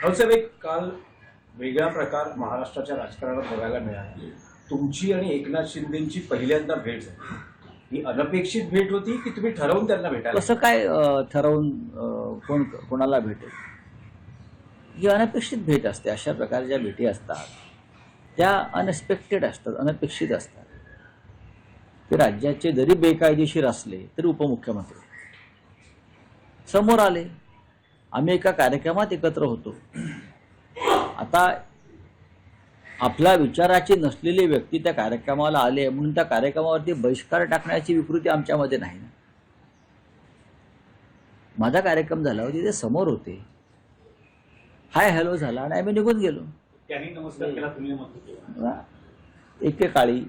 साहेब, एक काल वेगळा प्रकार महाराष्ट्राच्या राजकारणात बघायला मिळाला. तुमची आणि एकनाथ शिंदेची पहिल्यांदा भेट झाली. ही अनपेक्षित भेट होती की तुम्ही ठरवून त्यांना भेटायला? कसं काय ठरवून कोणाला भेटेल? ही अनपेक्षित भेट असते. अशा प्रकारच्या भेटी असतात त्या अनएक्सपेक्टेड असतात, अनपेक्षित असतात. ते राज्याचे जरी बेकायदेशीर असले तरी उपमुख्यमंत्री समोर आले. आम्ही एका कार्यक्रमात एकत्र होतो. आता आपल्या विचाराची नसलेली व्यक्ती त्या कार्यक्रमाला आले म्हणून त्या कार्यक्रमावरती बहिष्कार टाकण्याची विकृती आमच्यामध्ये नाही ना. माझा कार्यक्रम झाला होता, ते समोर होते, हाय हॅलो झाला आणि आम्ही निघून गेलो. त्यांनी नमस्कार केला, तुम्ही नमस्कार. एकेकाळी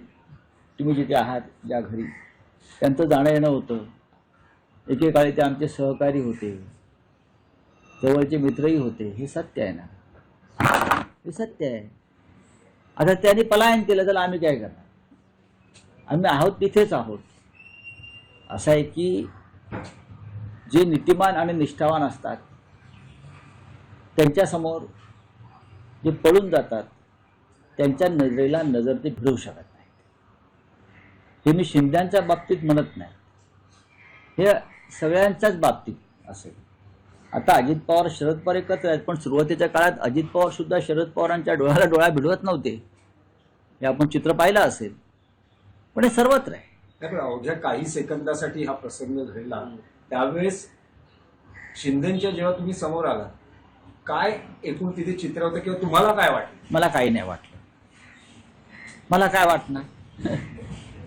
तुम्ही जिथे आहात, ज्या घरी, त्यांचं जाणं येणं होतं. एकेकाळी ते आमचे सहकारी होते, जवळचे मित्रही होते. हे सत्य आहे ना, हे सत्य आहे. आता त्यांनी पलायन केलं तर आम्ही काय करणार? आम्ही आहोत तिथेच आहोत. असं आहे की जे नीतिमान आणि निष्ठावान असतात त्यांच्यासमोर जे पळून जातात त्यांच्या नजरेला नजर ते भिडवू शकत नाहीत. हे मी शिंद्यांच्या बाबतीत म्हणत नाही, हे सगळ्यांच्याच बाबतीत असेल. आता अजित पवार शरद पवार एकत्र आहेत, पण सुरुवातीच्या काळात अजित पवार सुद्धा शरद पवारांच्या डोळ्याला डोळा भिडवत नव्हते. हे आपण चित्र पाहिलं असेल. पण हे सर्वत्र आहे. अवघ्या काही सेकंदासाठी हा प्रसंग घडला. त्यावेळेस शिंदेच्या जेव्हा तुम्ही समोर आला, काय एकूण तिथे चित्र होतं किंवा तुम्हाला काय वाटलं? मला काही नाही वाटलं. मला काय वाटणार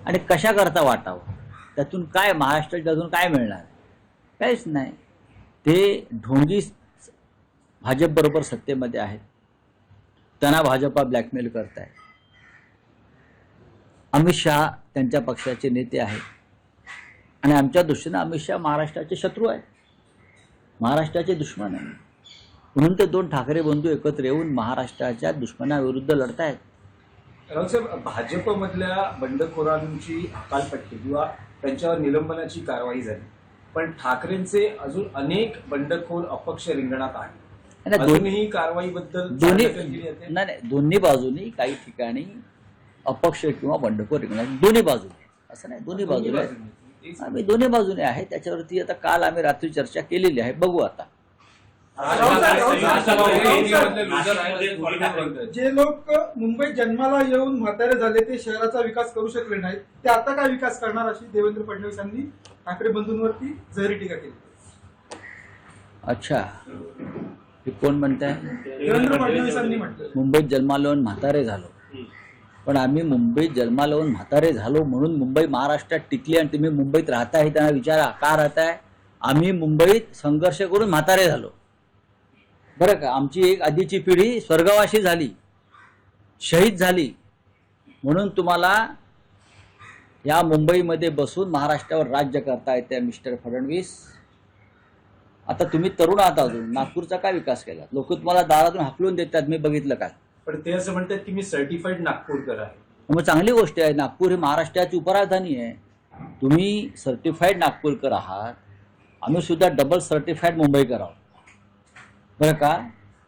आणि कशा करता वाटावं? त्यातून काय महाराष्ट्रात अजून काय मिळणार? काहीच नाही. ते ढोंगी भाजप बरोबर सत्तेमध्ये आहेत, त्यांना भाजपा ब्लॅकमेल करताय. अमित शहा त्यांच्या पक्षाचे नेते आहेत आणि आमच्या दृष्टीनं अमित शहा महाराष्ट्राचे शत्रू आहेत, महाराष्ट्राचे दुश्मन आहे. म्हणून ते दोन ठाकरे बंधू एकत्र येऊन महाराष्ट्राच्या दुश्मनाविरुद्ध लढतायत. साहेब, भाजपमधल्या बंडखोरांची हकालपट्टी किंवा त्यांच्यावर निलंबनाची कारवाई झाली, पण ठाकरेंचे अजून अनेक बंडखोर अपक्ष रिंगणात आहेत. अजूनही कारवाईबद्दल दोन्ही बाजूनी काही ठिकाणी अपक्ष किंवा बंडखोर रिंगणात, दोन्ही बाजूने, असं नाही, दोन्ही बाजूने आम्ही दोन्ही बाजूने आहे. त्याच्यावरती आता काल आम्ही रात्री चर्चा केलेली आहे. बघू आता. जे लोक मुंबईत जन्माला येऊन म्हातारे झाले ते शहराचा विकास करू शकले नाहीत, ते आता काय विकास करणार अशी देवेंद्र फडणवीसांनी ठाकरे बंधूंवरती जहरी टीका केली. अच्छा, हे कोण म्हणताय? देवेंद्र फडणवीसांनी म्हटलं मुंबईत जन्माला येऊन म्हातारे झालो. पण आम्ही मुंबईत जन्माला येऊन म्हातारे झालो म्हणून मुंबई महाराष्ट्रात टिकली आणि तुम्ही मुंबईत राहताय त्यांना विचारा, का राहताय? आम्ही मुंबईत संघर्ष करून म्हातारे झालो, बरं का. आमची एक आधीची पिढी स्वर्गवासी झाली, शहीद झाली, म्हणून तुम्हाला या मुंबईमध्ये बसून महाराष्ट्रावर राज्य करता येते मिस्टर फडणवीस. आता तुम्ही तरुण आहात, अजून नागपूरचा काय विकास केला? लोक तुम्हाला दारातून हाकलून देतात, मी बघितलं काय. पण ते असं म्हणतात की मी सर्टिफाईड नागपूरकर आहे. मग चांगली गोष्ट आहे. नागपूर ही महाराष्ट्राची उपराजधानी आहे. तुम्ही सर्टिफाईड नागपूरकर आहात, आम्ही सुद्धा डबल सर्टिफाईड मुंबईकर आहोत, बरं का.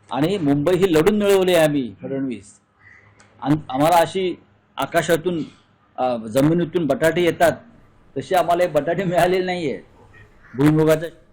आणि मुंबई ही लढून मिळवली आहे आम्ही, फडणवीस. आम्हाला अशी आकाशातून जमिनीतून बटाटे येतात तसे आम्हाला बटाटे मिळालेले नाही आहेत. भुईमुगाचं